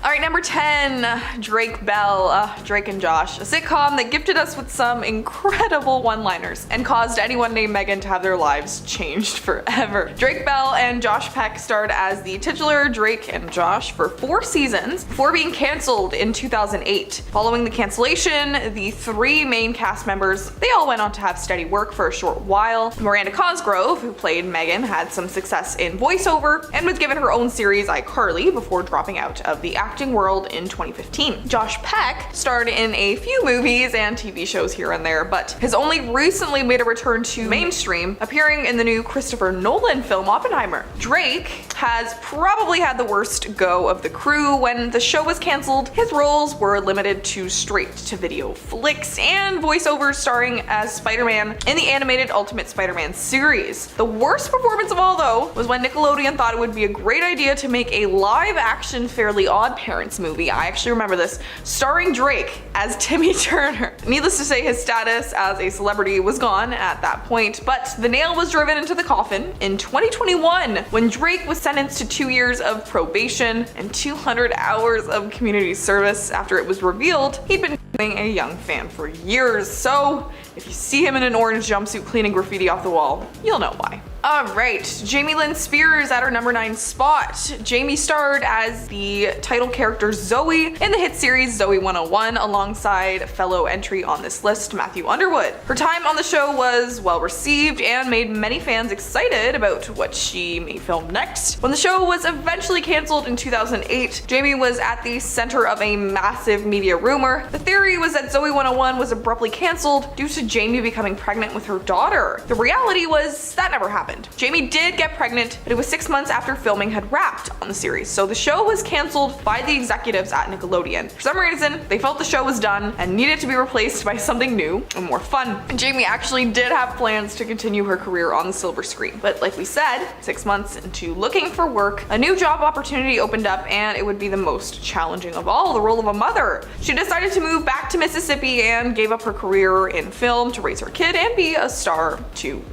Alright, number 10, Drake Bell, Drake and Josh, a sitcom that gifted us with some incredible one-liners and caused anyone named Megan to have their lives changed forever. Drake Bell and Josh Peck starred as the titular Drake and Josh for 4 seasons before being cancelled in 2008. Following the cancellation, the 3 main cast members, they all went on to have steady work for a short while. Miranda Cosgrove, who played Megan, had some success in voiceover and was given her own series iCarly before dropping out of the acting world in 2015. Josh Peck starred in a few movies and TV shows here and there, but has only recently made a return to mainstream, appearing in the new Christopher Nolan film Oppenheimer. Drake has probably had the worst go of the crew. When the show was cancelled, his roles were limited to straight-to-video flicks and voiceovers starring as Spider-Man in the animated Ultimate Spider-Man series. The worst performance of all, though, was when Nickelodeon thought it would be a great idea to make a live-action Fairly Odd Parents movie, I actually remember this, starring Drake as Timmy Turner. Needless to say, his status as a celebrity was gone at that point, but the nail was driven into the coffin in 2021 when Drake was sentenced to 2 years of probation and 200 hours of community service after it was revealed he'd been being a young fan for years. So if you see him in an orange jumpsuit cleaning graffiti off the wall, you'll know why. Alright, Jamie Lynn Spears at her number 9 spot. Jamie starred as the title character Zoe in the hit series Zoe 101 alongside fellow entry on this list, Matthew Underwood. Her time on the show was well received and made many fans excited about what she may film next. When the show was eventually cancelled in 2008, Jamie was at the center of a massive media rumor. The theory was that Zoe 101 was abruptly cancelled due to Jamie becoming pregnant with her daughter. The reality was that never happened. Jamie did get pregnant, but it was 6 months after filming had wrapped on the series, so the show was cancelled by the executives at Nickelodeon. For some reason, they felt the show was done and needed to be replaced by something new and more fun. And Jamie actually did have plans to continue her career on the silver screen, but like we said, 6 months into looking for work, a new job opportunity opened up and it would be the most challenging of all, the role of a mother. She decided to move back to Mississippi and gave up her career in film to raise her kid and be a star to,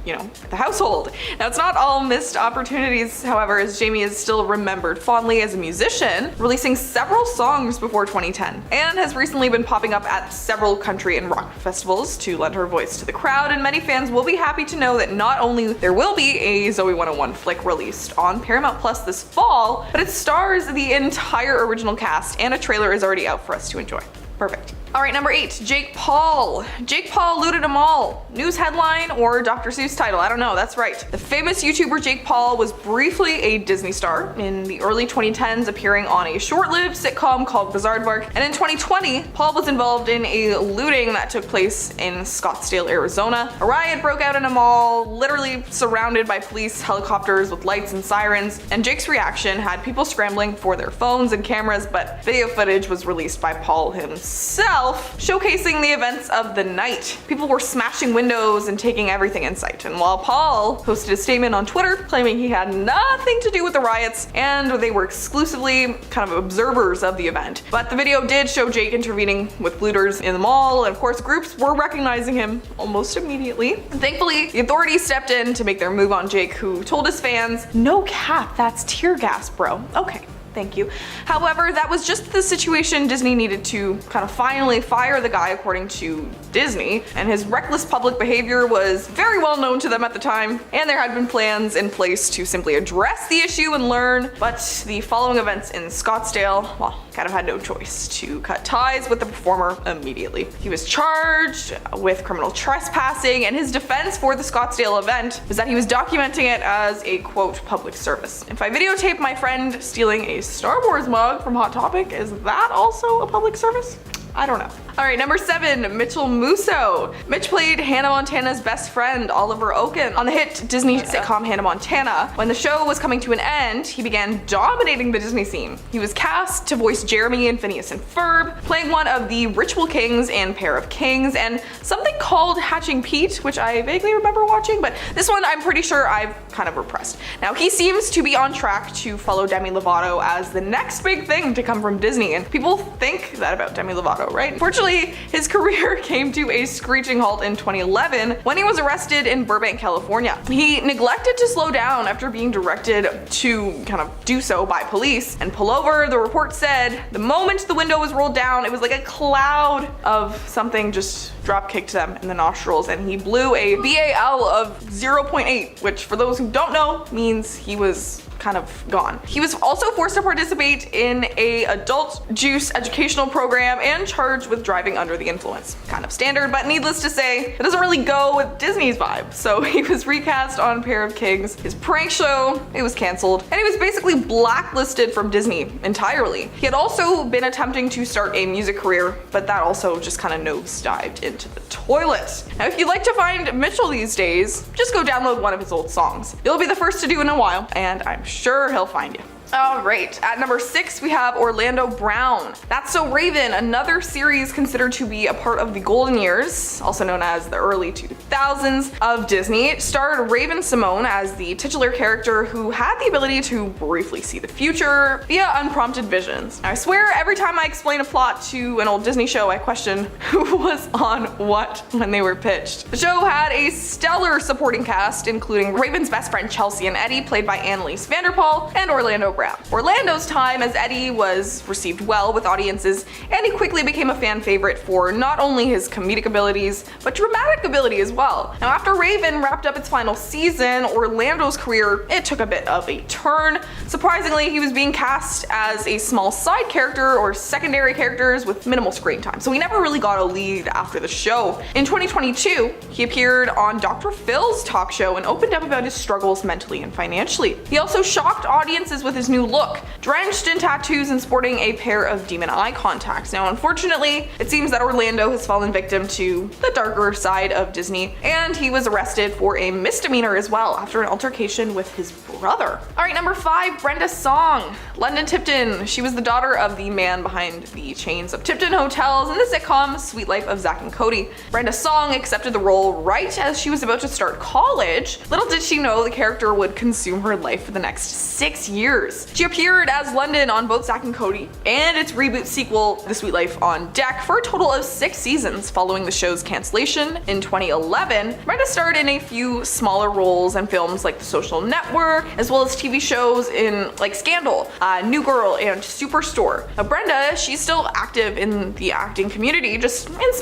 the household. Now, it's not all missed opportunities, however, as Jamie is still remembered fondly as a musician, releasing several songs before 2010, and has recently been popping up at several country and rock festivals to lend her voice to the crowd, and many fans will be happy to know that not only there will be a Zoe 101 flick released on Paramount Plus this fall, but it stars the entire original cast, and a trailer is already out for us to enjoy. Perfect. Alright, number 8, Jake Paul. Jake Paul looted them all. News headline or Dr. Seuss title, I don't know, that's right. The famous YouTuber Jake Paul was briefly a Disney star in the early 2010s, appearing on a short-lived sitcom called Bizaardvark, and in 2020, Paul was involved in a looting that took place in Scottsdale, Arizona. A riot broke out in a mall, literally surrounded by police helicopters with lights and sirens, and Jake's reaction had people scrambling for their phones and cameras, but video footage was released by Paul himself, showcasing the events of the night. People were smashing windows and taking everything in sight, and while Paul posted a statement on Twitter claiming he had nothing to do with the riots and they were exclusively kind of observers of the event. But the video did show Jake intervening with looters in the mall, and of course groups were recognizing him almost immediately. And thankfully, the authorities stepped in to make their move on Jake, who told his fans, "No cap, that's tear gas, bro." Okay. Thank you. However, that was just the situation Disney needed to kind of finally fire the guy, according to Disney, and his reckless public behavior was very well known to them at the time, and there had been plans in place to simply address the issue and learn, but the following events in Scottsdale, well, kind of had no choice to cut ties with the performer immediately. He was charged with criminal trespassing, and his defense for the Scottsdale event was that he was documenting it as a, quote, public service. If I videotape my friend stealing a Star Wars mug from Hot Topic, is that also a public service? I don't know. Alright, number 7, Mitchell Musso. Mitch played Hannah Montana's best friend, Oliver Oken, on the hit Disney sitcom Hannah Montana. When the show was coming to an end, he began dominating the Disney scene. He was cast to voice Jeremy in Phineas and Ferb, playing one of the Ritual Kings and Pair of Kings, and something called Hatching Pete, which I vaguely remember watching, but this one I'm pretty sure I've kind of repressed. Now, he seems to be on track to follow Demi Lovato as the next big thing to come from Disney, and people think that about Demi Lovato, right? Fortunately, Unfortunately, his career came to a screeching halt in 2011 when he was arrested in Burbank, California. He neglected to slow down after being directed to kind of do so by police and pull over. The report said the moment the window was rolled down, it was like a cloud of something just drop kicked them in the nostrils, and he blew a BAL of 0.8, which for those who don't know means he was kind of gone. He was also forced to participate in a adult juice educational program and charged with driving under the influence. Kind of standard, but needless to say, it doesn't really go with Disney's vibe. So he was recast on Pair of Kings. His prank show, it was canceled, and he was basically blacklisted from Disney entirely. He had also been attempting to start a music career, but that also just kind of nosedived into the toilet. Now, if you'd like to find Mitchell these days, just go download one of his old songs. You'll be the first to do in a while, and I'm sure he'll find you. Alright, at number 6 we have Orlando Brown. That's So Raven, another series considered to be a part of the golden years, also known as the early 2000s of Disney. It starred Raven Simone as the titular character who had the ability to briefly see the future via unprompted visions. Now, I swear every time I explain a plot to an old Disney show, I question who was on what when they were pitched. The show had a stellar supporting cast, including Raven's best friend Chelsea and Eddie, played by Annalise Vanderpool, and Orlando Brown. Orlando's time as Eddie was received well with audiences, and he quickly became a fan favorite for not only his comedic abilities, but dramatic ability as well. Now, after Raven wrapped up its final season, Orlando's career, it took a bit of a turn. Surprisingly, he was being cast as a small side character or secondary characters with minimal screen time, so he never really got a lead after the show. In 2022, he appeared on Dr. Phil's talk show and opened up about his struggles mentally and financially. He also shocked audiences with his new look, drenched in tattoos and sporting a pair of demon eye contacts. Now, unfortunately, it seems that Orlando has fallen victim to the darker side of Disney, and he was arrested for a misdemeanor as well after an altercation with his brother. Alright, number 5, Brenda Song. London Tipton. She was the daughter of the man behind the chains of Tipton hotels in the sitcom Sweet Life of Zack and Cody. Brenda Song accepted the role right as she was about to start college. Little did she know the character would consume her life for the next 6 years. She appeared as London on both Zack and Cody and its reboot sequel, The Sweet Life on Deck, for a total of 6 seasons following the show's cancellation in 2011. Brenda starred in a few smaller roles in films like The Social Network, as well as TV shows in like Scandal, New Girl, and Superstore. Now, Brenda, she's still active in the acting community, just in a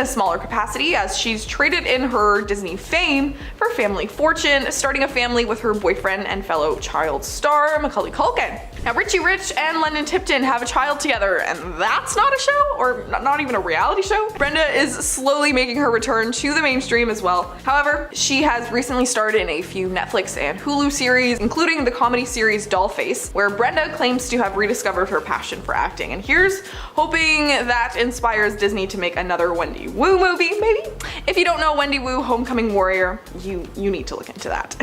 smaller capacity, as she's traded in her Disney fame for family fortune, starting a family with her boyfriend and fellow child star Macaulay Culkin. Now, Richie Rich and London Tipton have a child together, and that's not a show, or not even a reality show. Brenda is slowly making her return to the mainstream as well. However, she has recently starred in a few Netflix and Hulu series, including the comedy series Dollface, where Brenda claims to have rediscovered her passion for acting. And here's hoping that inspires Disney to make another Wendy Wu movie, maybe? If you don't know Wendy Wu, Homecoming Warrior, you need to look into that.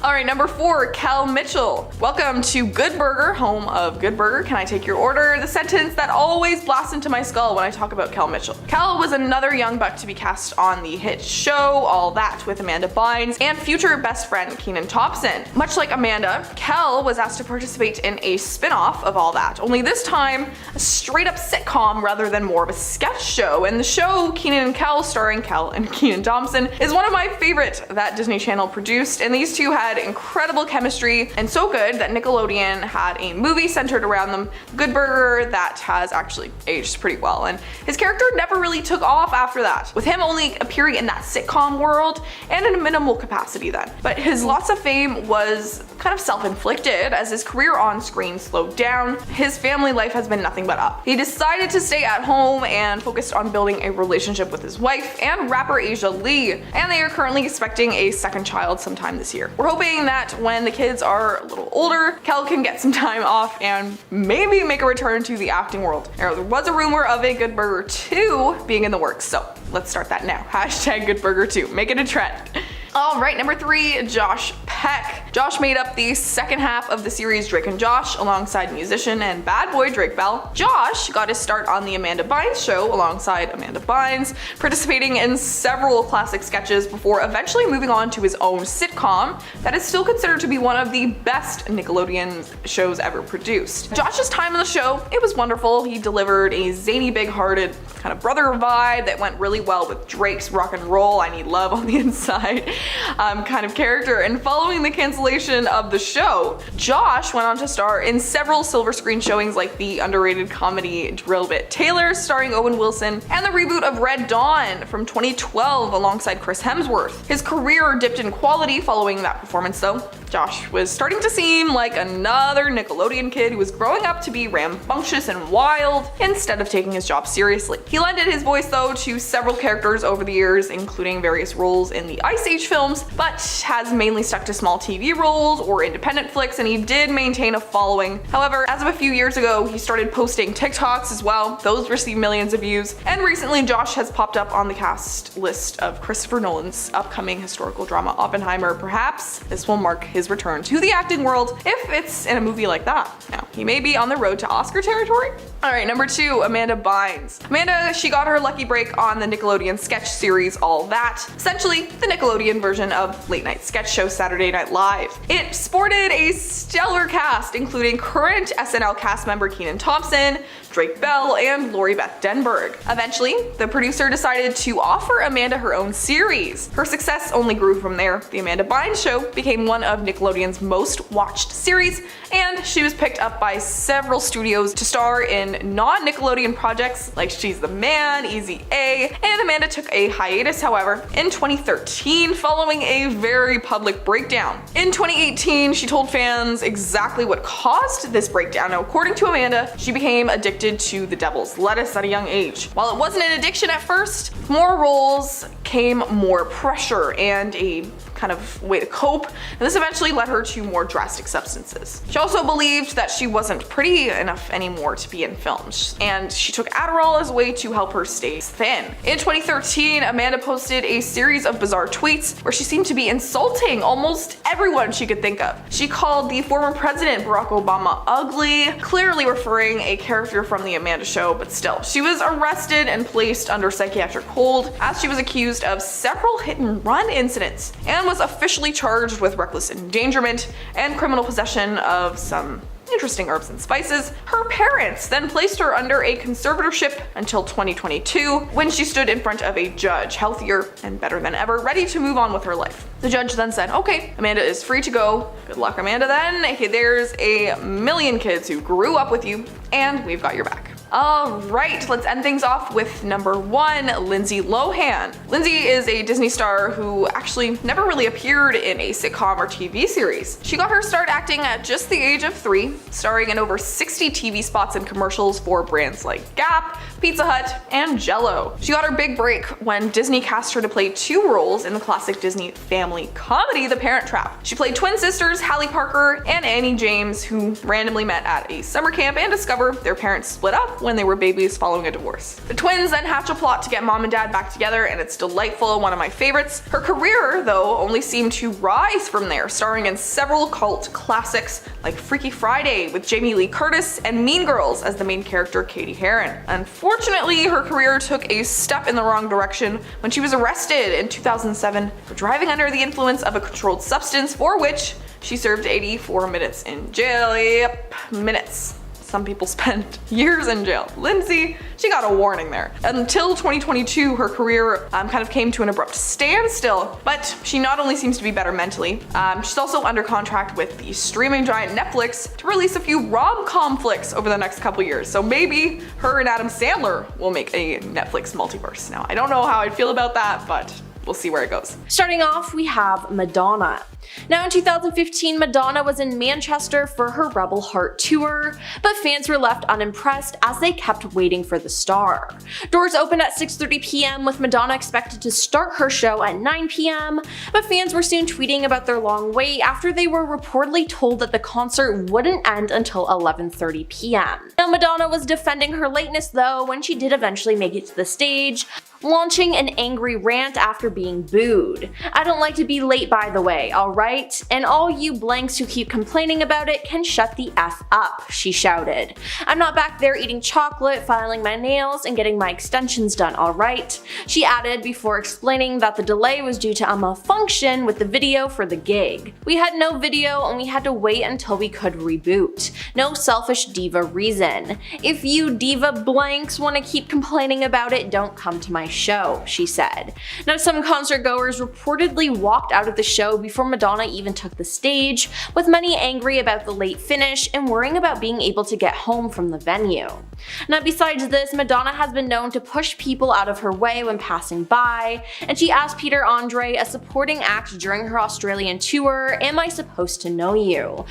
Alright, number 4, Kell Mitchell. Welcome to Good Burger, home of Good Burger. Can I take your order? The sentence that always blasts into my skull when I talk about Kell Mitchell. Kell was another young buck to be cast on the hit show All That with Amanda Bynes and future best friend Kenan Thompson. Much like Amanda, Kell was asked to participate in a spin-off of All That, only this time a straight-up sitcom rather than more of a sketch show. And the show, Kenan and Kell, starring Kell and Kenan Thompson, is one of my favorite that Disney Channel produced, and these two had incredible chemistry, and so good that Nickelodeon had a movie centered around them, Good Burger, that has actually aged pretty well, and his character never really took off after that, with him only appearing in that sitcom world and in a minimal capacity then. But his loss of fame was kind of self-inflicted as his career on screen slowed down. His family life has been nothing but up. He decided to stay at home and focused on building a relationship with his wife and rapper Asia Lee, and they are currently expecting a second child sometime this year. We're hoping that when the kids are a little older, Kell can get some time off and maybe make a return to the acting world. Now, there was a rumor of a Good Burger 2 being in the works, so let's start that now. Hashtag Good Burger 2, make it a trend. Alright, number 3, Josh Peck. Josh made up the second half of the series Drake and Josh alongside musician and bad boy Drake Bell. Josh got his start on the Amanda Bynes show alongside Amanda Bynes, participating in several classic sketches before eventually moving on to his own sitcom that is still considered to be one of the best Nickelodeon shows ever produced. Josh's time on the show, it was wonderful. He delivered a zany, big-hearted kind of brother vibe that went really well with Drake's rock and roll, I need love on the inside kind of character. And following the cancellation of the show, Josh went on to star in several silver screen showings like the underrated comedy Drill Bit Taylor starring Owen Wilson and the reboot of Red Dawn from 2012 alongside Chris Hemsworth. His career dipped in quality following that performance though. Josh was starting to seem like another Nickelodeon kid who was growing up to be rambunctious and wild instead of taking his job seriously. He lended his voice though to several characters over the years, including various roles in the Ice Age films, but has mainly stuck to small TV roles or independent flicks, and he did maintain a following. However, as of a few years ago, he started posting TikToks as well. Those received millions of views, and recently Josh has popped up on the cast list of Christopher Nolan's upcoming historical drama Oppenheimer. Perhaps this will mark his return to the acting world if it's in a movie like that. Now, he may be on the road to Oscar territory. Alright, number 2, Amanda Bynes. Amanda, she got her lucky break on the Nickelodeon sketch series All That, essentially the Nickelodeon version of late night sketch show Saturday Night Live. It sported a stellar cast, including current SNL cast member Kenan Thompson, Drake Bell, and Lori Beth Denberg. Eventually, the producer decided to offer Amanda her own series. Her success only grew from there. The Amanda Bynes Show became one of Nickelodeon's most watched series, and she was picked up by several studios to star in non-Nickelodeon projects like She's the Man, Easy A, and Amanda took a hiatus, however, in 2013 following a very public breakdown. In 2018, she told fans exactly what caused this breakdown. Now, according to Amanda, she became addicted to the devil's lettuce at a young age. While it wasn't an addiction at first, more roles came more pressure and a kind of way to cope, and this eventually led her to more drastic substances. She also believed that she wasn't pretty enough anymore to be in films, and she took Adderall as a way to help her stay thin. In 2013, Amanda posted a series of bizarre tweets where she seemed to be insulting almost everyone she could think of. She called the former president Barack Obama ugly, clearly referring a character from the Amanda Show, but still. She was arrested and placed under psychiatric hold as she was accused of several hit and run incidents and was officially charged with reckless endangerment and criminal possession of some interesting herbs and spices. Her parents then placed her under a conservatorship until 2022 when she stood in front of a judge, healthier and better than ever, ready to move on with her life. The judge then said, okay, Amanda is free to go. Good luck, Amanda, then. Okay, there's a million kids who grew up with you, and we've got your back. Alright, let's end things off with number 1, Lindsay Lohan. Lindsay is a Disney star who actually never really appeared in a sitcom or TV series. She got her start acting at just the age of 3, starring in over 60 TV spots and commercials for brands like Gap, Pizza Hut, and Jell-O. She got her big break when Disney cast her to play 2 roles in the classic Disney family comedy The Parent Trap. She played twin sisters Hallie Parker and Annie James, who randomly met at a summer camp and discover their parents split up when they were babies following a divorce. The twins then hatch a plot to get mom and dad back together, and it's delightful, one of my favorites. Her career, though, only seemed to rise from there, starring in several cult classics like Freaky Friday with Jamie Lee Curtis and Mean Girls as the main character Katie Heron. Unfortunately, her career took a step in the wrong direction when she was arrested in 2007 for driving under the influence of a controlled substance, for which she served 84 minutes in jail. Yep, minutes. Some people spend years in jail. Lindsay, she got a warning there. Until 2022, her career kind of came to an abrupt standstill, but she not only seems to be better mentally, she's also under contract with the streaming giant Netflix to release a few rom-com flicks over the next couple years. So maybe her and Adam Sandler will make a Netflix multiverse. Now, I don't know how I'd feel about that, but we'll see where it goes. Starting off, we have Madonna. Now in 2015, Madonna was in Manchester for her Rebel Heart tour, but fans were left unimpressed as they kept waiting for the star. Doors opened at 6:30 p.m. with Madonna expected to start her show at 9 p.m, but fans were soon tweeting about their long wait after they were reportedly told that the concert wouldn't end until 11:30 p.m. Now Madonna was defending her lateness though when she did eventually make it to the stage, launching an angry rant after being booed. "I don't like to be late, by the way. I'll alright? And all you blanks who keep complaining about it can shut the F up, she shouted. I'm not back there eating chocolate, filing my nails, and getting my extensions done, alright? She added before explaining that the delay was due to a malfunction with the video for the gig. We had no video and we had to wait until we could reboot. No selfish diva reason. If you diva blanks want to keep complaining about it, don't come to my show, she said. Now, some concert goers reportedly walked out of the show before Madonna even took the stage, with many angry about the late finish and worrying about being able to get home from the venue. Now, besides this, Madonna has been known to push people out of her way when passing by, and she asked Peter Andre, a supporting act during her Australian tour, "Am I supposed to know you?"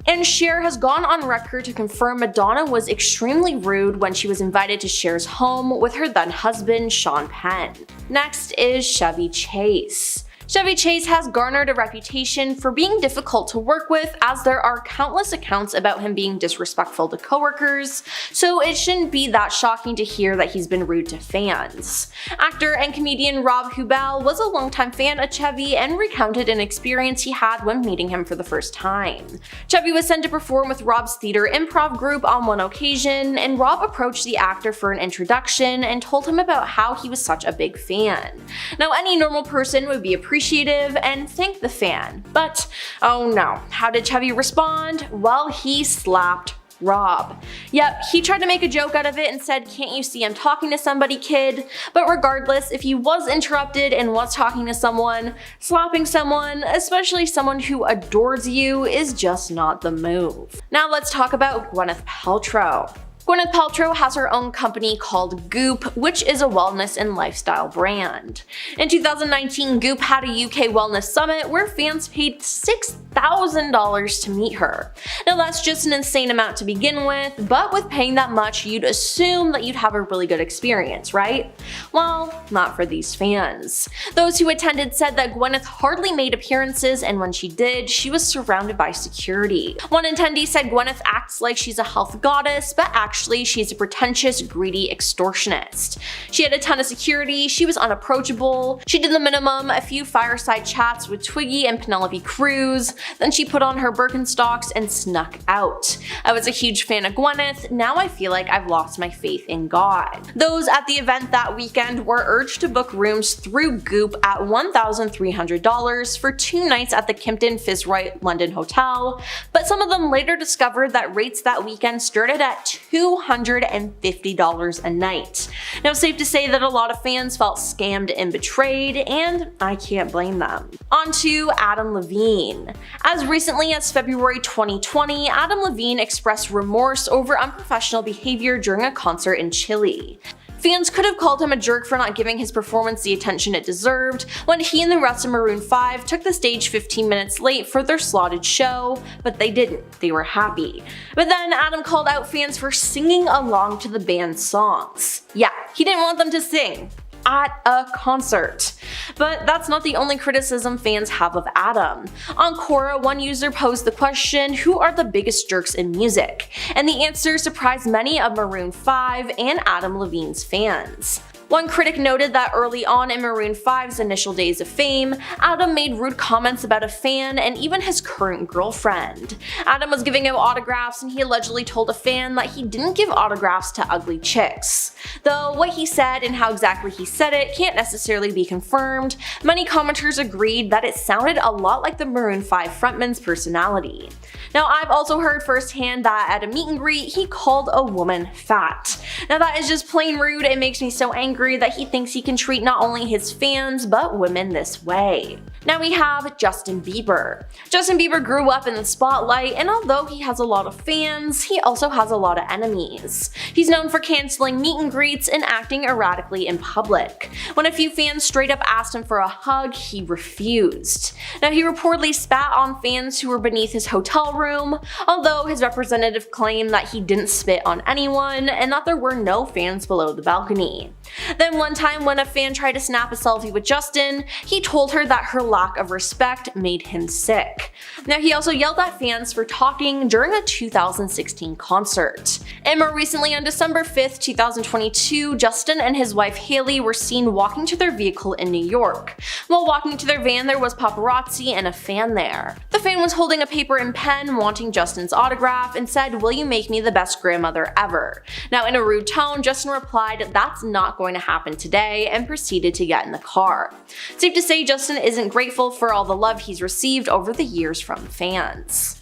And Cher has gone on record to confirm Madonna was extremely rude when she was invited to Cher's home with her then husband Sean Penn. Next is Chevy Chase. Chevy Chase has garnered a reputation for being difficult to work with, as there are countless accounts about him being disrespectful to coworkers, so it shouldn't be that shocking to hear that he's been rude to fans. Actor and comedian Rob Huebel was a longtime fan of Chevy and recounted an experience he had when meeting him for the first time. Chevy was sent to perform with Rob's theater improv group on one occasion, and Rob approached the actor for an introduction and told him about how he was such a big fan. Now, any normal person would be appreciative and thank the fan, but oh no, how did Chevy respond? Well, he slapped Rob. Yep, he tried to make a joke out of it and said, "Can't you see I'm talking to somebody, kid?" But regardless, if he was interrupted and was talking to someone, slapping someone, especially someone who adores you, is just not the move. Now let's talk about Gwyneth Paltrow. Gwyneth Paltrow has her own company called Goop, which is a wellness and lifestyle brand. In 2019, Goop had a UK wellness summit where fans paid $6,000 to meet her. Now that's just an insane amount to begin with, but with paying that much, you'd assume that you'd have a really good experience, right? Well, not for these fans. Those who attended said that Gwyneth hardly made appearances, and when she did, she was surrounded by security. One attendee said Gwyneth acts like she's a health goddess, but actually she's a pretentious, greedy extortionist. She had a ton of security, she was unapproachable, she did the minimum, a few fireside chats with Twiggy and Penelope Cruz, then she put on her Birkenstocks and snuck out. I was a huge fan of Gwyneth, now I feel like I've lost my faith in God. Those at the event that weekend were urged to book rooms through Goop at $1,300 for 2 nights at the Kimpton Fitzroy London Hotel, but some of them later discovered that rates that weekend started at $250 a night. Now, safe to say that a lot of fans felt scammed and betrayed, and I can't blame them. On to Adam Levine. As recently as February 2020, Adam Levine expressed remorse over unprofessional behavior during a concert in Chile. Fans could have called him a jerk for not giving his performance the attention it deserved when he and the rest of Maroon 5 took the stage 15 minutes late for their slotted show, but they didn't. They were happy. But then Adam called out fans for singing along to the band's songs. Yeah, he didn't want them to sing at a concert. But that's not the only criticism fans have of Adam. On Quora, one user posed the question, who are the biggest jerks in music? And the answer surprised many of Maroon 5 and Adam Levine's fans. One critic noted that early on in Maroon 5's initial days of fame, Adam made rude comments about a fan and even his current girlfriend. Adam was giving out autographs, and he allegedly told a fan that he didn't give autographs to ugly chicks. Though what he said and how exactly he said it can't necessarily be confirmed, many commenters agreed that it sounded a lot like the Maroon 5 frontman's personality. Now, I've also heard firsthand that at a meet and greet, he called a woman fat. Now that is just plain rude. It makes me so angry that he thinks he can treat not only his fans, but women this way. Now we have Justin Bieber. Justin Bieber grew up in the spotlight, and although he has a lot of fans, he also has a lot of enemies. He's known for canceling meet and greets and acting erratically in public. When a few fans straight up asked him for a hug, he refused. Now he reportedly spat on fans who were beneath his hotel room, although his representative claimed that he didn't spit on anyone and that there were no fans below the balcony. Then one time when a fan tried to snap a selfie with Justin, he told her that her lack of respect made him sick. Now he also yelled at fans for talking during a 2016 concert. And more recently, on December 5th, 2022, Justin and his wife Haley were seen walking to their vehicle in New York. While walking to their van, there was paparazzi and a fan there. The fan was holding a paper and pen wanting Justin's autograph and said, "Will you make me the best grandmother ever?" Now in a rude tone, Justin replied, "That's not going to happen today," and proceeded to get in the car. Safe to say, Justin isn't grateful for all the love he's received over the years from fans.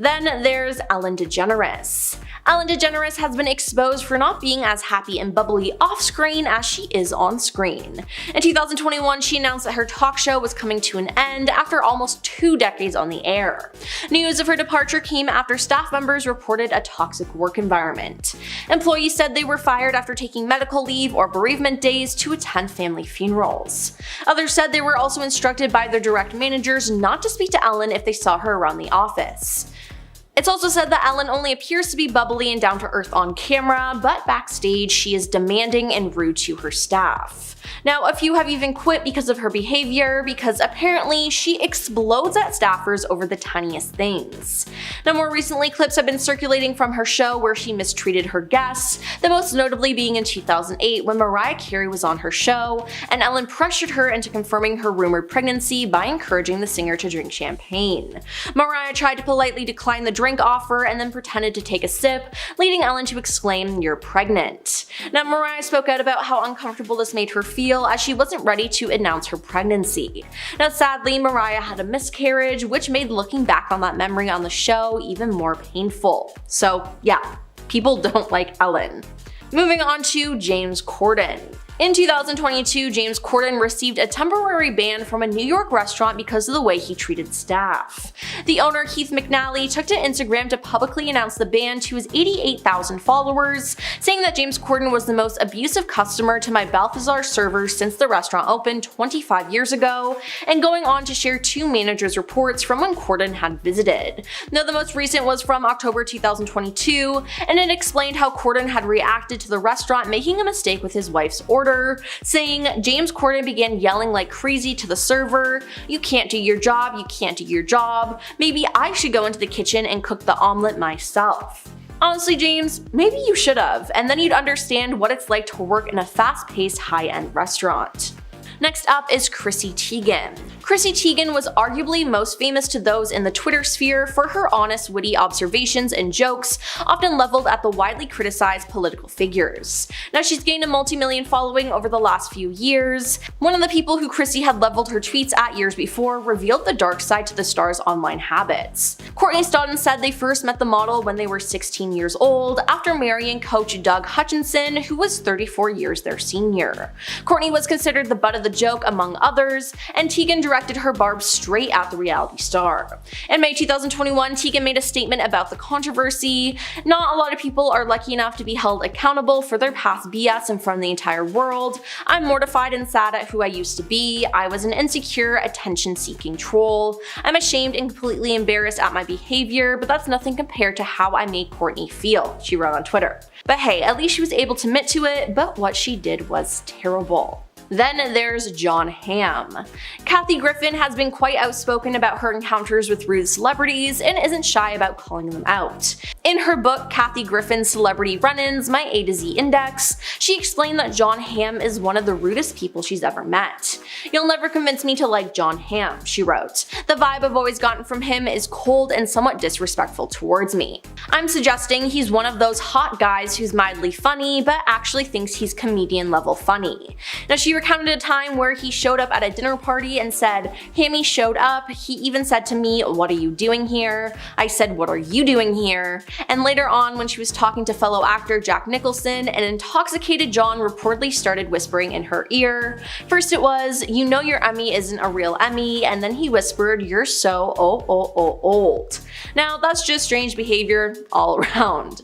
Then there's Ellen DeGeneres. Ellen DeGeneres has been exposed for not being as happy and bubbly off-screen as she is on-screen. In 2021, she announced that her talk show was coming to an end after almost 2 decades on the air. News of her departure came after staff members reported a toxic work environment. Employees said they were fired after taking medical leave or bereavement days to attend family funerals. Others said they were also instructed by their direct managers not to speak to Ellen if they saw her around the office. It's also said that Ellen only appears to be bubbly and down to earth on camera, but backstage she is demanding and rude to her staff. Now, a few have even quit because of her behavior, because apparently she explodes at staffers over the tiniest things. Now, more recently, clips have been circulating from her show where she mistreated her guests, the most notably being in 2008 when Mariah Carey was on her show, and Ellen pressured her into confirming her rumored pregnancy by encouraging the singer to drink champagne. Mariah tried to politely decline the drink offer and then pretended to take a sip, leading Ellen to exclaim, "You're pregnant." Now, Mariah spoke out about how uncomfortable this made her feel, as she wasn't ready to announce her pregnancy. Now sadly, Mariah had a miscarriage, which made looking back on that memory on the show even more painful. So yeah, people don't like Ellen. Moving on to James Corden. In 2022, James Corden received a temporary ban from a New York restaurant because of the way he treated staff. The owner, Keith McNally, took to Instagram to publicly announce the ban to his 88,000 followers, saying that James Corden was the most abusive customer to my Balthazar servers since the restaurant opened 25 years ago, and going on to share 2 managers' reports from when Corden had visited. Now, the most recent was from October 2022, and it explained how Corden had reacted to the restaurant making a mistake with his wife's order, saying James Corden began yelling like crazy to the server, "You can't do your job, you can't do your job, maybe I should go into the kitchen and cook the omelet myself." Honestly, James, maybe you should have, and then you'd understand what it's like to work in a fast-paced, high-end restaurant. Next up is Chrissy Teigen. Chrissy Teigen was arguably most famous to those in the Twitter sphere for her honest, witty observations and jokes, often leveled at the widely criticized political figures. Now, she's gained a multi-million following over the last few years. One of the people who Chrissy had leveled her tweets at years before revealed the dark side to the star's online habits. Courtney Stodden said they first met the model when they were 16 years old, after marrying coach Doug Hutchinson, who was 34 years their senior. Courtney was considered the butt of the joke among others, and Teigen directed her barbs straight at the reality star. In May 2021, Teigen made a statement about the controversy. "Not a lot of people are lucky enough to be held accountable for their past BS in front of the entire world. I'm mortified and sad at who I used to be. I was an insecure, attention-seeking troll. I'm ashamed and completely embarrassed at my behavior, but that's nothing compared to how I made Courtney feel," she wrote on Twitter. But hey, at least she was able to admit to it, but what she did was terrible. Then there's Jon Hamm. Kathy Griffin has been quite outspoken about her encounters with rude celebrities and isn't shy about calling them out. In her book, Kathy Griffin's Celebrity Run-Ins, My A to Z Index, she explained that Jon Hamm is one of the rudest people she's ever met. "You'll never convince me to like Jon Hamm," she wrote. "The vibe I've always gotten from him is cold and somewhat disrespectful towards me. I'm suggesting he's one of those hot guys who's mildly funny, but actually thinks he's comedian level funny." Now, she recounted a time where he showed up at a dinner party and said, "Hammy showed up, he even said to me, 'What are you doing here?' I said, 'What are you doing here?' And later on, when she was talking to fellow actor Jack Nicholson, an intoxicated John reportedly started whispering in her ear. First it was, 'You know your Emmy isn't a real Emmy,' and then he whispered, 'You're so old.' Now, that's just strange behavior all around."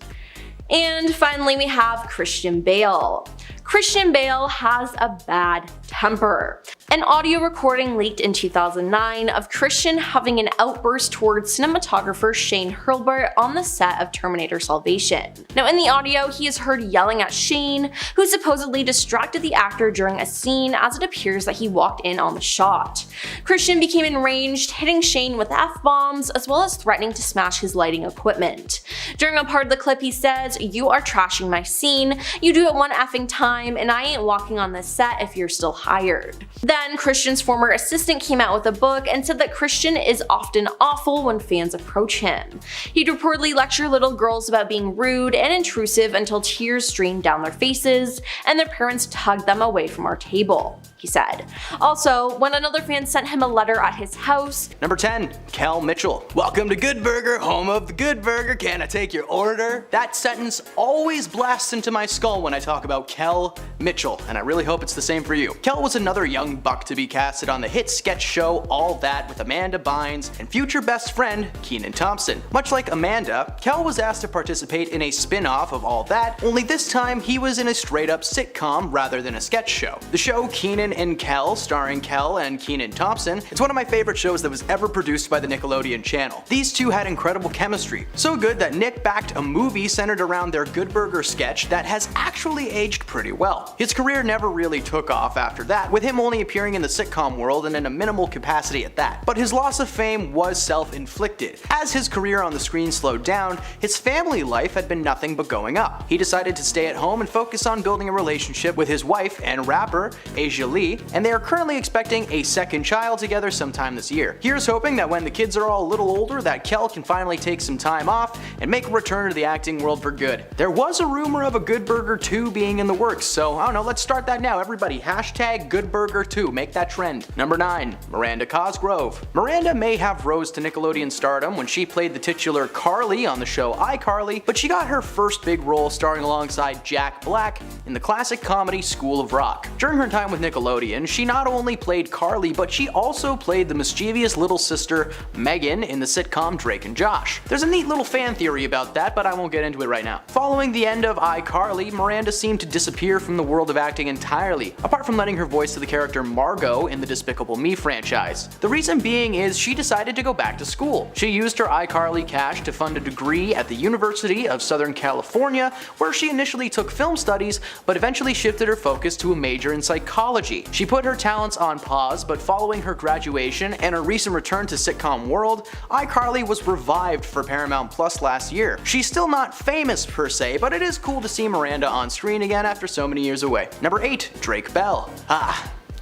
And finally, we have Christian Bale. Christian Bale has a bad temper. An audio recording leaked in 2009 of Christian having an outburst towards cinematographer Shane Hurlburt on the set of Terminator Salvation. Now in the audio, he is heard yelling at Shane, who supposedly distracted the actor during a scene as it appears that he walked in on the shot. Christian became enraged, hitting Shane with F-bombs as well as threatening to smash his lighting equipment. During a part of the clip he says, "You are trashing my scene, you do it one effing time, and I ain't walking on this set if you're still hired." Then Christian's former assistant came out with a book and said that Christian is often awful when fans approach him. He'd reportedly lecture little girls about being rude and intrusive until tears streamed down their faces and their parents tugged them away from our table, he said. Also, when another fan sent him a letter at his house. Number 10. Kell Mitchell. "Welcome to Good Burger, home of the Good Burger, can I take your order?" That sentence always blasts into my skull when I talk about Kell Mitchell, and I really hope it's the same for you. Kell was another young buck to be casted on the hit sketch show All That with Amanda Bynes and future best friend Kenan Thompson. Much like Amanda, Kell was asked to participate in a spin-off of All That, only this time he was in a straight-up sitcom rather than a sketch show. The show Kenan and Kell, starring Kell and Kenan Thompson, it's one of my favorite shows that was ever produced by the Nickelodeon channel. These two had incredible chemistry, so good that Nick backed a movie centered around their Good Burger sketch that has actually aged pretty well. His career never really took off after that, with him only appearing in the sitcom world and in a minimal capacity at that. But his loss of fame was self-inflicted. As his career on the screen slowed down, his family life had been nothing but going up. He decided to stay at home and focus on building a relationship with his wife and rapper, Asia Lee, and they are currently expecting a second child together sometime this year. Here's hoping that when the kids are all a little older that Kell can finally take some time off and make a return to the acting world for good. There was a rumor of a Good Burger 2 being in the works, so I don't know, let's start that now. Everybody, hashtag Good Burger 2, make that trend. Number 9. Miranda Cosgrove. Miranda may have rose to Nickelodeon stardom when she played the titular Carly on the show iCarly, but she got her first big role starring alongside Jack Black in the classic comedy School of Rock. During her time with Nickelodeon, she not only played Carly, but she also played the mischievous little sister Megan in the sitcom Drake and Josh. There's a neat little fan theory about that, but I won't get into it right now. Following the end of iCarly, Miranda seemed to disappear from the world of acting entirely, apart from lending her voice to the character Margot in the Despicable Me franchise. The reason being is she decided to go back to school. She used her iCarly cash to fund a degree at the University of Southern California, where she initially took film studies, but eventually shifted her focus to a major in psychology. She put her talents on pause, but following her graduation and her recent return to sitcom world, iCarly was revived for Paramount Plus last year. She's still not famous per se, but it is cool to see Miranda on screen again after so many years away. Number 8. Drake Bell.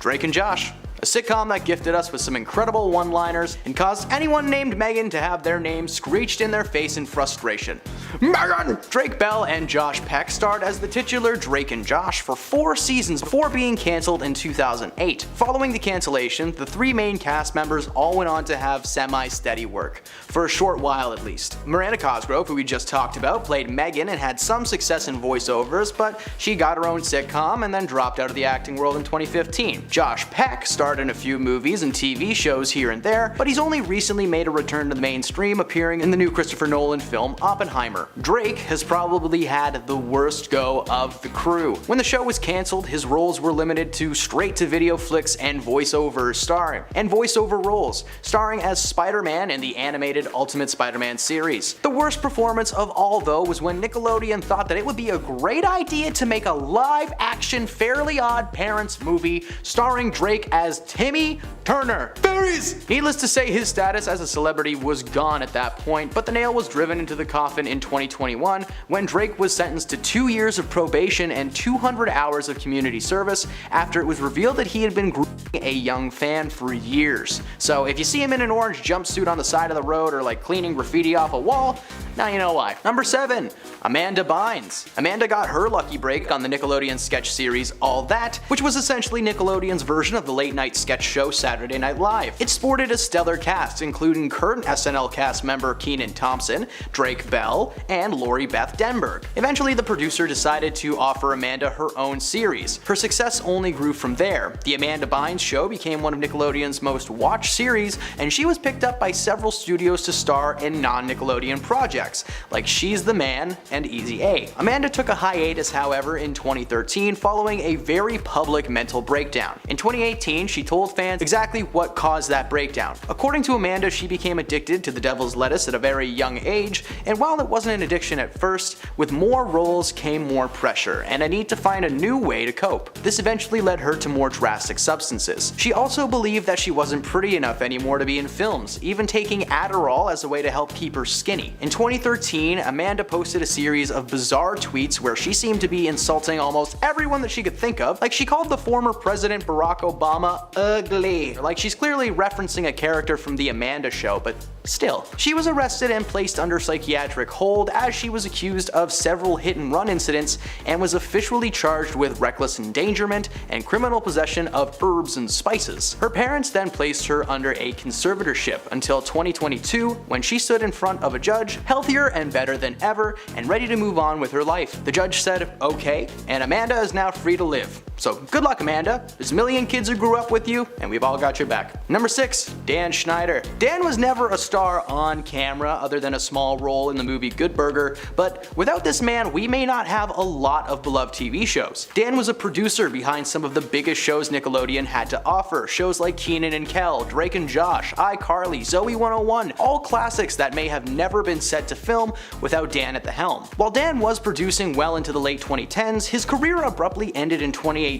Drake and Josh. A sitcom that gifted us with some incredible one-liners and caused anyone named Megan to have their name screeched in their face in frustration. Megan! Drake Bell and Josh Peck starred as the titular Drake and Josh for 4 seasons before being cancelled in 2008. Following the cancellation, the 3 main cast members all went on to have semi-steady work, for a short while at least. Miranda Cosgrove, who we just talked about, played Megan and had some success in voiceovers, but she got her own sitcom and then dropped out of the acting world in 2015. Josh Peck starred in a few movies and TV shows here and there, but he's only recently made a return to the mainstream, appearing in the new Christopher Nolan film Oppenheimer. Drake has probably had the worst go of the crew. When the show was cancelled, his roles were limited to straight-to-video flicks and voiceover roles, starring as Spider-Man in the animated Ultimate Spider-Man series. The worst performance of all, though, was when Nickelodeon thought that it would be a great idea to make a live-action Fairly Odd Parents movie starring Drake as Timmy Turner. Berries! Needless to say, his status as a celebrity was gone at that point, but the nail was driven into the coffin in 2021 when Drake was sentenced to 2 years of probation and 200 hours of community service after it was revealed that he had been grooming a young fan for years. So if you see him in an orange jumpsuit on the side of the road or like cleaning graffiti off a wall, now you know why. Number 7. Amanda Bynes. Amanda got her lucky break on the Nickelodeon sketch series All That, which was essentially Nickelodeon's version of the late-night sketch show Saturday Night Live. It sported a stellar cast, including current SNL cast member Kenan Thompson, Drake Bell, and Lori Beth Denberg. Eventually, the producer decided to offer Amanda her own series. Her success only grew from there. The Amanda Bynes show became one of Nickelodeon's most watched series, and she was picked up by several studios to star in non-Nickelodeon projects, like She's the Man and Easy A. Amanda took a hiatus, however, in 2013 following a very public mental breakdown. In 2018, she told fans exactly what caused that breakdown. According to Amanda, she became addicted to the devil's lettuce at a very young age, and while it wasn't an addiction at first, with more roles came more pressure, and a need to find a new way to cope. This eventually led her to more drastic substances. She also believed that she wasn't pretty enough anymore to be in films, even taking Adderall as a way to help keep her skinny. In 2013, Amanda posted a series of bizarre tweets where she seemed to be insulting almost everyone that she could think of, like she called the former President Barack Obama ugly, like she's clearly referencing a character from The Amanda Show, but still. She was arrested and placed under psychiatric hold as she was accused of several hit-and-run incidents and was officially charged with reckless endangerment and criminal possession of herbs and spices. Her parents then placed her under a conservatorship until 2022, when she stood in front of a judge, healthier and better than ever, and ready to move on with her life. The judge said, okay, and Amanda is now free to live. So good luck, Amanda. There's a million kids who grew up with you, and we've all got your back. Number 6, Dan Schneider. Dan was never a star on camera other than a small role in the movie Good Burger, but without this man, we may not have a lot of beloved TV shows. Dan was a producer behind some of the biggest shows Nickelodeon had to offer, shows like Kenan and Kel, Drake and Josh, iCarly, Zoe 101, all classics that may have never been set to film without Dan at the helm. While Dan was producing well into the late 2010s, his career abruptly ended in 2018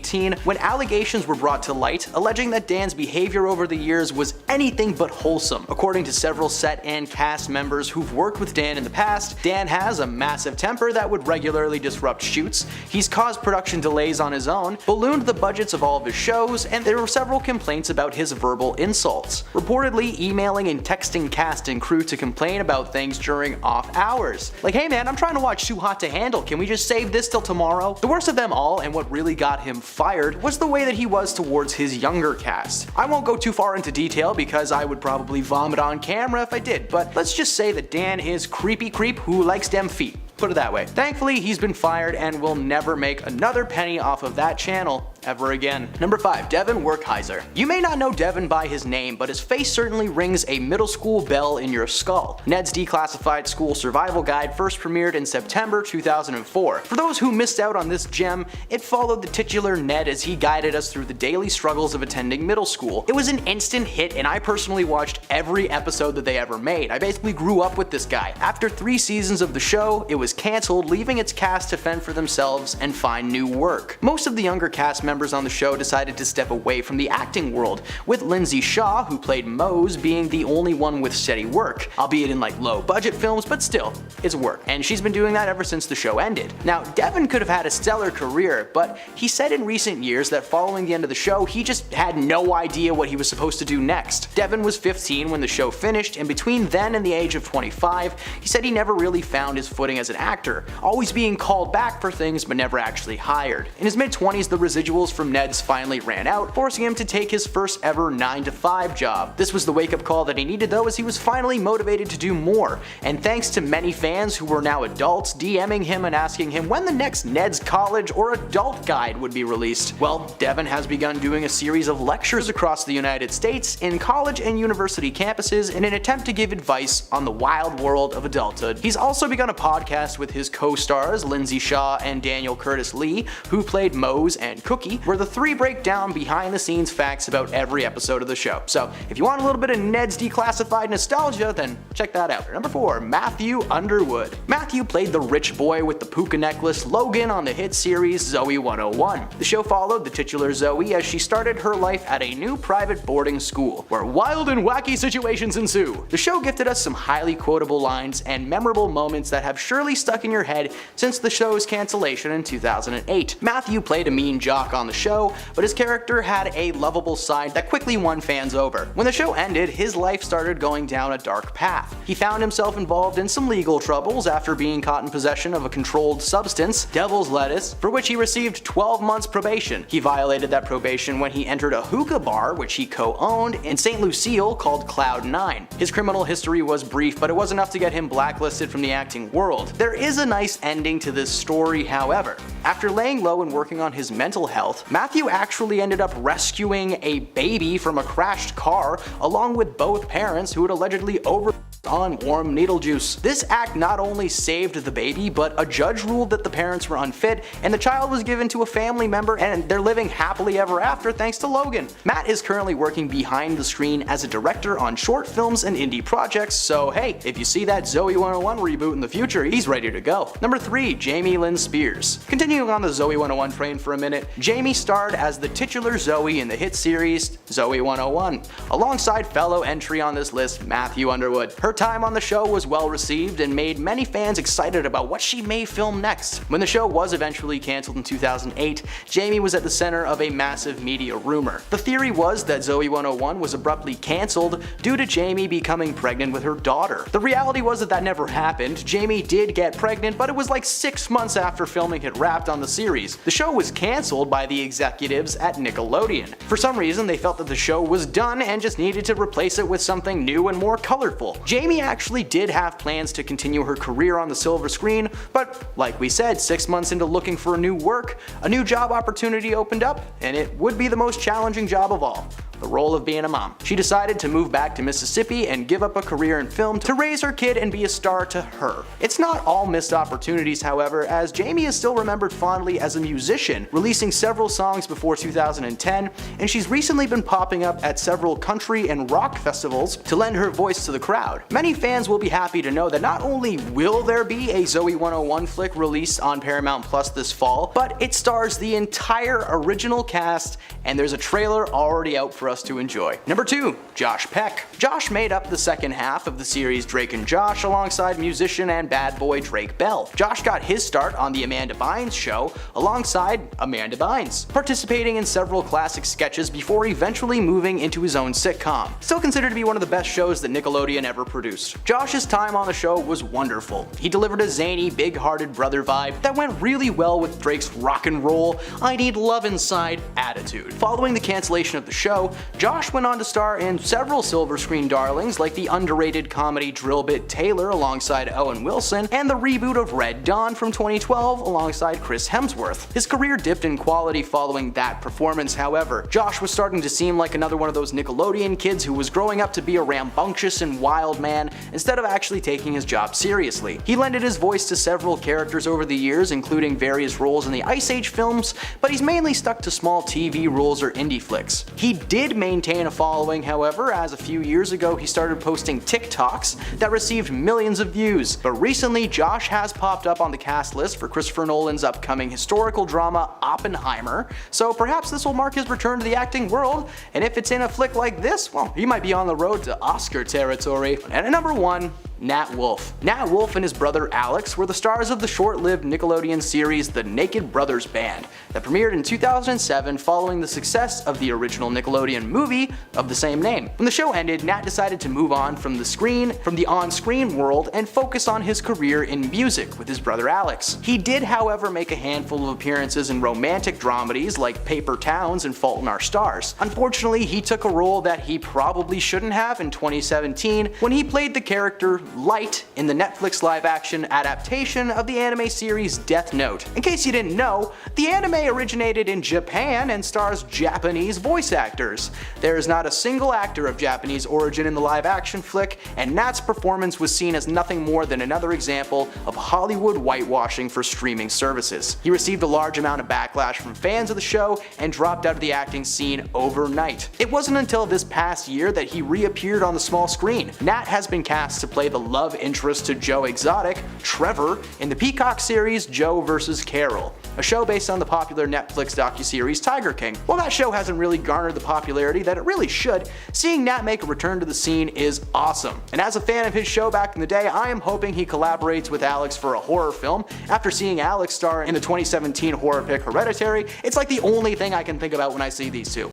when allegations were brought to light alleging that Dan's behavior over the years was anything but wholesome. According to several set and cast members who've worked with Dan in the past, Dan has a massive temper that would regularly disrupt shoots, he's caused production delays on his own, ballooned the budgets of all of his shows, and there were several complaints about his verbal insults, reportedly emailing and texting cast and crew to complain about things during off hours. Like, hey man, I'm trying to watch Too Hot to Handle, can we just save this till tomorrow? The worst of them all, and what really got him fired, was the way that he was towards his younger cast. I won't go too far into detail because I would probably vomit on camera if I did, but let's just say that Dan is creepy creep who likes dem feet. Put it that way. Thankfully, he's been fired and will never make another penny off of that channel ever again. Number 5, Devin Werkheiser. You may not know Devin by his name, but his face certainly rings a middle school bell in your skull. Ned's Declassified School Survival Guide first premiered in September 2004. For those who missed out on this gem, it followed the titular Ned as he guided us through the daily struggles of attending middle school. It was an instant hit, and I personally watched every episode that they ever made. I basically grew up with this guy. After 3 seasons of the show, it was cancelled, leaving its cast to fend for themselves and find new work. Most of the younger cast members on the show decided to step away from the acting world, with Lindsay Shaw, who played Mose, being the only one with steady work, albeit in like low budget films, but still, it's work, and she's been doing that ever since the show ended. Now, Devin could have had a stellar career, but he said in recent years that following the end of the show, he just had no idea what he was supposed to do next. Devin was 15 when the show finished, and between then and the age of 25, he said he never really found his footing as an actor, always being called back for things but never actually hired. In his mid-20s, the residuals from Ned's finally ran out, forcing him to take his first ever 9-to-5 job. This was the wake-up call that he needed though, as he was finally motivated to do more, and thanks to many fans who were now adults DMing him and asking him when the next Ned's College or Adult Guide would be released. Well, Devin has begun doing a series of lectures across the United States in college and university campuses in an attempt to give advice on the wild world of adulthood. He's also begun a podcast with his co-stars Lindsay Shaw and Daniel Curtis Lee, who played Mose and Cookie, where the three break down behind the scenes facts about every episode of the show. So if you want a little bit of Ned's Declassified nostalgia, then check that out. Number 4, Matthew Underwood. Matthew played the rich boy with the puka necklace Logan on the hit series Zoe 101. The show followed the titular Zoe as she started her life at a new private boarding school, where wild and wacky situations ensue. The show gifted us some highly quotable lines and memorable moments that have surely stuck in your head since the show's cancellation in 2008. Matthew played a mean jock on the show, but his character had a lovable side that quickly won fans over. When the show ended, his life started going down a dark path. He found himself involved in some legal troubles after being caught in possession of a controlled substance, devil's lettuce, for which he received 12 months probation. He violated that probation when he entered a hookah bar, which he co-owned, in St. Lucille called Cloud 9. His criminal history was brief, but it was enough to get him blacklisted from the acting world. There is a nice ending to this story, however. After laying low and working on his mental health, belt, Matthew actually ended up rescuing a baby from a crashed car along with both parents who had allegedly overdosed on warm needle juice. This act not only saved the baby, but a judge ruled that the parents were unfit and the child was given to a family member, and they're living happily ever after thanks to Logan. Matt is currently working behind the screen as a director on short films and indie projects, so hey, if you see that Zoe 101 reboot in the future, he's ready to go. Number 3. Jamie Lynn Spears. Continuing on the Zoe 101 train for a minute, Jamie starred as the titular Zoe in the hit series Zoe 101, alongside fellow entry on this list, Matthew Underwood. Her time on the show was well received and made many fans excited about what she may film next. When the show was eventually cancelled in 2008, Jamie was at the center of a massive media rumor. The theory was that Zoe 101 was abruptly cancelled due to Jamie becoming pregnant with her daughter. The reality was that never happened. Jamie did get pregnant, but it was like 6 months after filming had wrapped on the series. The show was cancelled by the executives at Nickelodeon. For some reason, they felt that the show was done and just needed to replace it with something new and more colorful. Jamie actually did have plans to continue her career on the silver screen, but like we said, 6 months into looking for new work, a new job opportunity opened up, and it would be the most challenging job of all. The role of being a mom. She decided to move back to Mississippi and give up a career in film to raise her kid and be a star to her. It's not all missed opportunities, however, as Jamie is still remembered fondly as a musician, releasing several songs before 2010, and she's recently been popping up at several country and rock festivals to lend her voice to the crowd. Many fans will be happy to know that not only will there be a Zoe 101 flick released on Paramount Plus this fall, but it stars the entire original cast, and there's a trailer already out for us to enjoy. Number 2. Josh Peck. Josh made up the second half of the series Drake and Josh alongside musician and bad boy Drake Bell. Josh got his start on the Amanda Bynes show alongside Amanda Bynes, participating in several classic sketches before eventually moving into his own sitcom. Still considered to be one of the best shows that Nickelodeon ever produced. Josh's time on the show was wonderful. He delivered a zany, big-hearted brother vibe that went really well with Drake's rock and roll, I need love inside attitude. Following the cancellation of the show, Josh went on to star in several silver screen darlings like the underrated comedy Drillbit Taylor alongside Owen Wilson and the reboot of Red Dawn from 2012 alongside Chris Hemsworth. His career dipped in quality following that performance, however. Josh was starting to seem like another one of those Nickelodeon kids who was growing up to be a rambunctious and wild man instead of actually taking his job seriously. He lended his voice to several characters over the years, including various roles in the Ice Age films, but he's mainly stuck to small TV roles or indie flicks. He did maintain a following, however, as a few years ago he started posting TikToks that received millions of views. But recently, Josh has popped up on the cast list for Christopher Nolan's upcoming historical drama Oppenheimer, so perhaps this will mark his return to the acting world, and if it's in a flick like this, well, he might be on the road to Oscar territory. And at number 1, Nat Wolff. Nat Wolff and his brother Alex were the stars of the short-lived Nickelodeon series The Naked Brothers Band that premiered in 2007 following the success of the original Nickelodeon movie of the same name. When the show ended, Nat decided to move on from the on-screen world and focus on his career in music with his brother Alex. He did, however, make a handful of appearances in romantic dramedies like Paper Towns and Fault in Our Stars. Unfortunately, he took a role that he probably shouldn't have in 2017 when he played the character Light in the Netflix live-action adaptation of the anime series Death Note. In case you didn't know, the anime originated in Japan and stars Japanese voice actors. There is not a single actor of Japanese origin in the live-action flick, and Nat's performance was seen as nothing more than another example of Hollywood whitewashing for streaming services. He received a large amount of backlash from fans of the show and dropped out of the acting scene overnight. It wasn't until this past year that he reappeared on the small screen. Nat has been cast to play the love interest to Joe Exotic, Trevor, in the Peacock series Joe vs. Carol, a show based on the popular Netflix docuseries Tiger King. While that show hasn't really garnered the popularity that it really should, seeing Nat make a return to the scene is awesome. And as a fan of his show back in the day, I am hoping he collaborates with Alex for a horror film. After seeing Alex star in the 2017 horror pick Hereditary, it's like the only thing I can think about when I see these two.